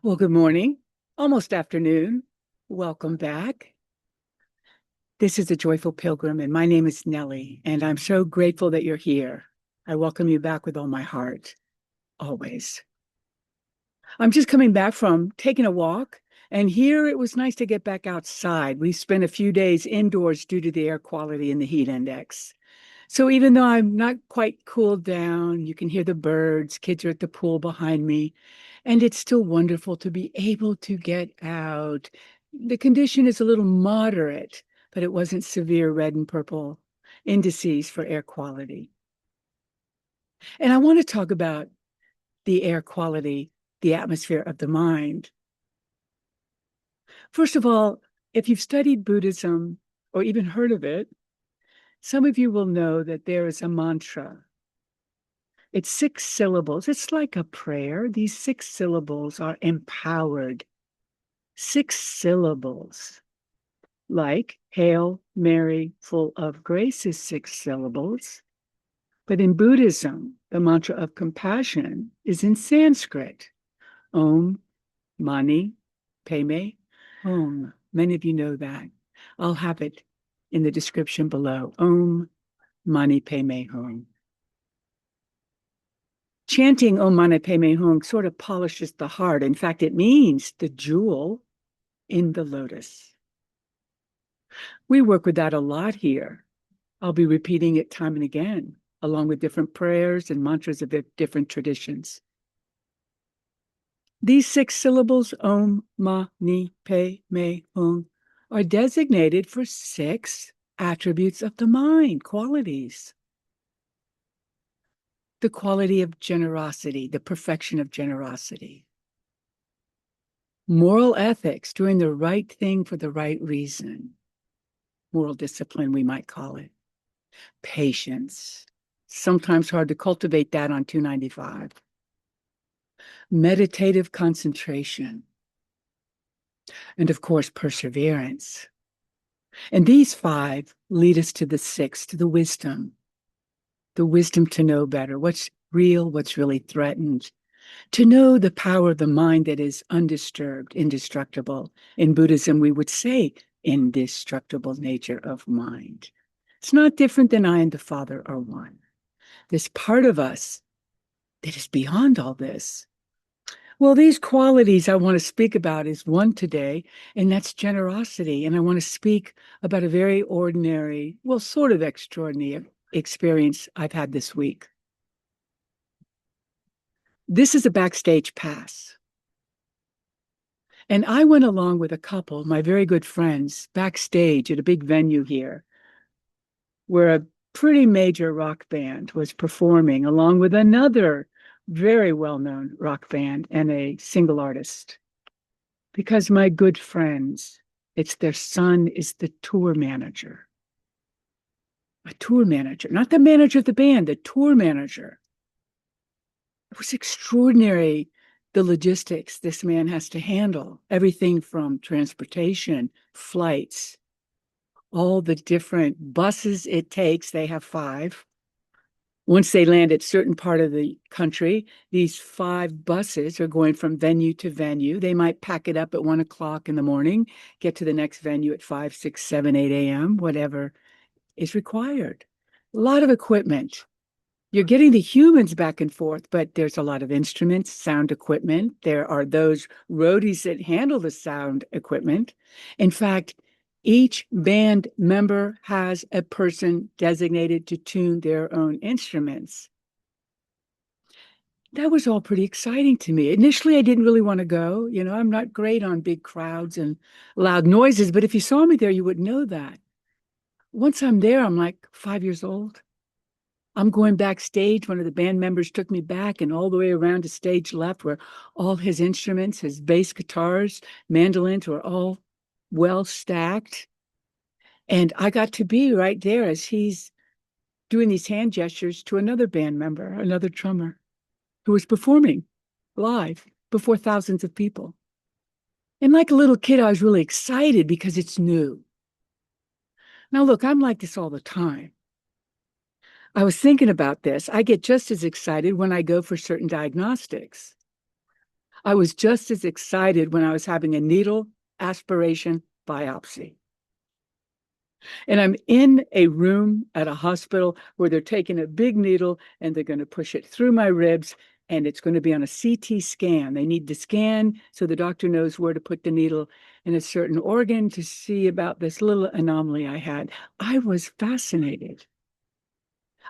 Well, good morning, almost afternoon. Welcome back. This is a Joyful Pilgrim, and my name is Nellie, and I'm so grateful that you're here. I welcome you back with all my heart, always. I'm just coming back from taking a walk, and here it was nice to get back outside. We spent a few days indoors due to the air quality and the heat index. So even though I'm not quite cooled down, you can hear the birds, kids are at the pool behind me, and it's still wonderful to be able to get out. The condition is a little moderate, but it wasn't severe red and purple indices for air quality. And I want to talk about the air quality, the atmosphere of the mind. First of all, if you've studied Buddhism or even heard of it, some of you will know that there is a mantra. It's 6 syllables. It's like a prayer. These 6 syllables are empowered. 6 syllables. Like Hail Mary, full of grace is 6 syllables. But in Buddhism, the mantra of compassion is in Sanskrit. Om Mani Padme Hung. Many of you know that. I'll have it in the description below. Om Mani Padme Hung. Chanting Om Mani Padme Hung sort of polishes the heart. In fact, it means the jewel in the lotus. We work with that a lot here. I'll be repeating it time and again, along with different prayers and mantras of different traditions. These 6 syllables, Om Mani Padme Hung, are designated for 6 attributes of the mind, qualities. The quality of generosity, the perfection of generosity. Moral ethics, doing the right thing for the right reason. Moral discipline, we might call it. Patience, sometimes hard to cultivate that on 295. Meditative concentration. And of course, perseverance. And these 5 lead us to the 6th, to the wisdom to know better, what's real, what's really threatened, to know the power of the mind that is undisturbed, indestructible. In Buddhism, we would say indestructible nature of mind. It's not different than I and the Father are one. This part of us that is beyond all this. Well, these qualities I want to speak about is one today, and that's generosity. And I want to speak about a very ordinary, well, sort of extraordinary experience I've had this week. This is a backstage pass. And I went along with a couple, my very good friends, backstage at a big venue here, where a pretty major rock band was performing, along with another very well-known rock band and a single artist. Because my good friends, it's their son is the tour manager. A tour manager, not the manager of the band, the tour manager. It was extraordinary, the logistics this man has to handle. Everything from transportation, flights, all the different buses it takes. They have 5. Once they land at a certain part of the country, these 5 buses are going from venue to venue. They might pack it up at 1 o'clock in the morning, get to the next venue at 5, 6, 7, 8 a.m., whatever is required. A lot of equipment. You're getting the humans back and forth, but there's a lot of instruments, sound equipment. There are those roadies that handle the sound equipment. In fact, each band member has a person designated to tune their own instruments. That was all pretty exciting to me. Initially, I didn't really want to go. You know, I'm not great on big crowds and loud noises, but if you saw me there, you would know that. Once I'm there, I'm like 5 years old. I'm going backstage. One of the band members took me back and all the way around to stage left where all his instruments, his bass guitars, mandolins were all well stacked. And I got to be right there as he's doing these hand gestures to another band member, another drummer, who was performing live before thousands of people. And like a little kid, I was really excited because it's new. Now, look, I'm like this all the time. I was thinking about this. I get just as excited when I go for certain diagnostics. I was just as excited when I was having a needle aspiration biopsy. And I'm in a room at a hospital where they're taking a big needle and they're going to push it through my ribs, and it's going to be on a CT scan. They need to scan so the doctor knows where to put the needle in a certain organ to see about this little anomaly I had. I was fascinated.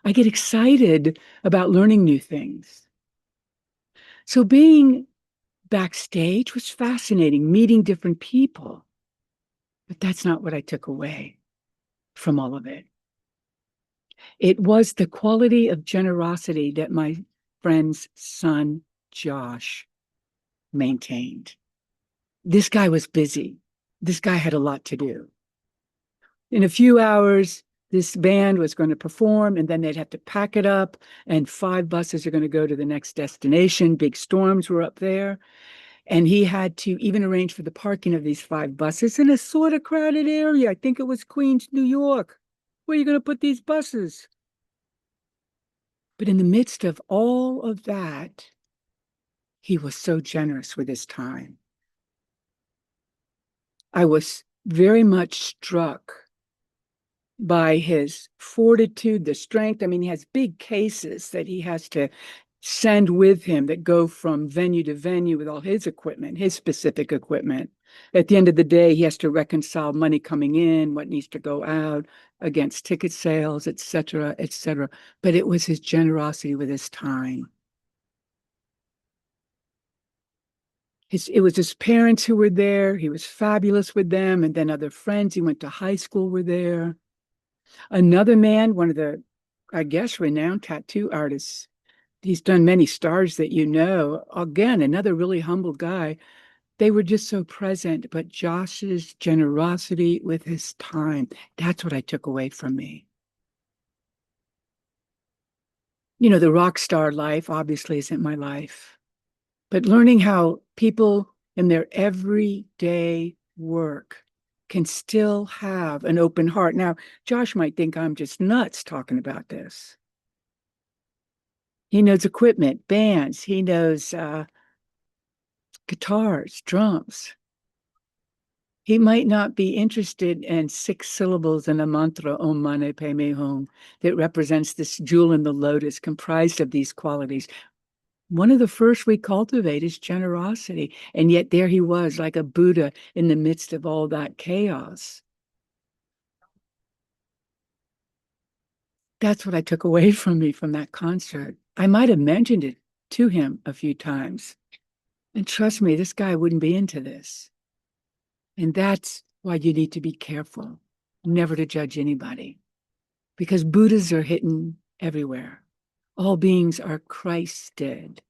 I get excited about learning new things. So being backstage was fascinating, meeting different people. But that's not what I took away from all of it. It was the quality of generosity that my friend's son, Josh, maintained. This guy was busy. This guy had a lot to do. In a few hours, this band was going to perform, and then they'd have to pack it up, and 5 buses are going to go to the next destination. Big storms were up there. And he had to even arrange for the parking of these 5 buses in a sort of crowded area. I think it was Queens, New York. Where are you going to put these buses? But in the midst of all of that, he was so generous with his time. I was very much struck by his fortitude, the strength. I mean, he has big cases that he has to send with him that go from venue to venue with all his equipment, his specific equipment. At the end of the day, he has to reconcile money coming in, what needs to go out against ticket sales, et cetera, et cetera. But it was his generosity with his time. It was his parents who were there. He was fabulous with them. And then other friends he went to high school were there. Another man, one of the, I guess, renowned tattoo artists. He's done many stars that you know. Again, another really humble guy. They were just so present, but Josh's generosity with his time, that's what I took away from me. You know, the rock star life obviously isn't my life, but learning how people in their everyday work can still have an open heart. Now, Josh might think I'm just nuts talking about this. He knows equipment, bands, he knows guitars, drums. He might not be interested in 6 syllables in a mantra, Om Mani Padme Hung, that represents this jewel in the lotus comprised of these qualities. One of the first we cultivate is generosity. And yet there he was, like a Buddha in the midst of all that chaos. That's what I took away from me from that concert. I might have mentioned it to him a few times. And trust me, this guy wouldn't be into this. And that's why you need to be careful, never to judge anybody, because Buddhas are hidden everywhere. All beings are Christed.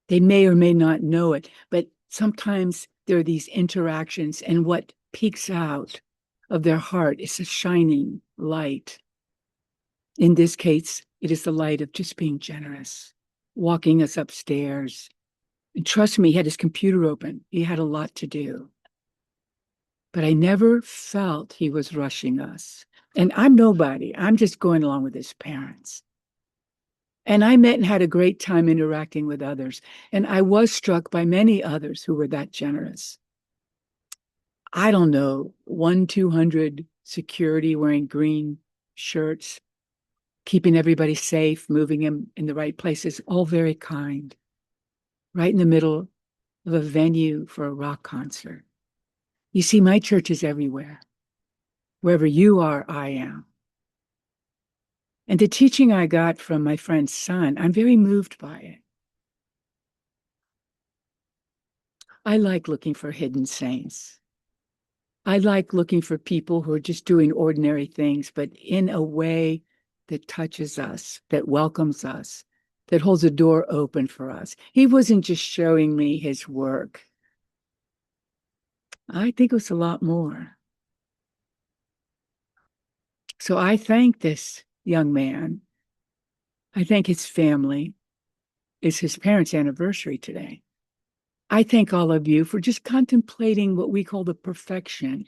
They may or may not know it, but sometimes there are these interactions, and what peeks out of their heart is a shining light. In this case, it is the light of just being generous, walking us upstairs. And trust me, he had his computer open. He had a lot to do. But I never felt he was rushing us. And I'm nobody. I'm just going along with his parents. And I met and had a great time interacting with others. And I was struck by many others who were that generous. I don't know, 200 security wearing green shirts, keeping everybody safe, moving them in the right places, all very kind, right in the middle of a venue for a rock concert. You see, my church is everywhere. Wherever you are, I am. And the teaching I got from my friend's son, I'm very moved by it. I like looking for hidden saints. I like looking for people who are just doing ordinary things, but in a way that touches us, that welcomes us, that holds a door open for us. He wasn't just showing me his work. I think it was a lot more. So I thank this young man. I thank his family. It's his parents' anniversary today. I thank all of you for just contemplating what we call the perfection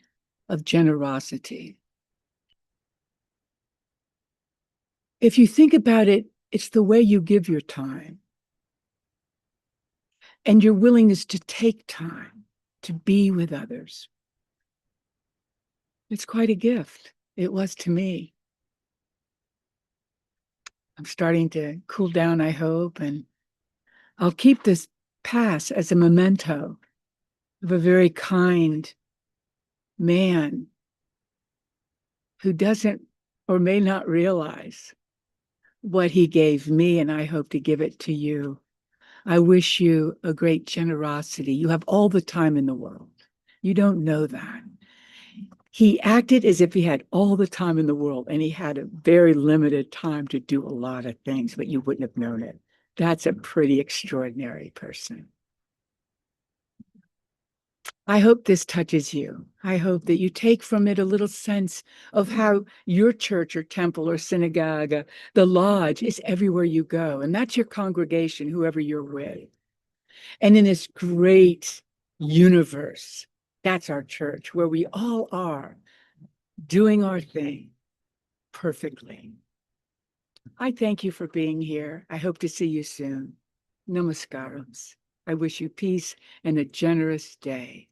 of generosity. If you think about it, it's the way you give your time. and your willingness to take time to be with others. It's quite a gift. It was to me. I'm starting to cool down, I hope, and I'll keep this pass as a memento of a very kind man who doesn't or may not realize what he gave me, and I hope to give it to you. I wish you a great generosity. You have all the time in the world. You don't know that. He acted as if he had all the time in the world, and he had a very limited time to do a lot of things, but you wouldn't have known it. That's a pretty extraordinary person. I hope this touches you. I hope that you take from it a little sense of how your church or temple or synagogue, the lodge is everywhere you go. And that's your congregation, whoever you're with. And in this great universe, that's our church, where we all are doing our thing perfectly. I thank you for being here. I hope to see you soon. Namaskarams. I wish you peace and a generous day.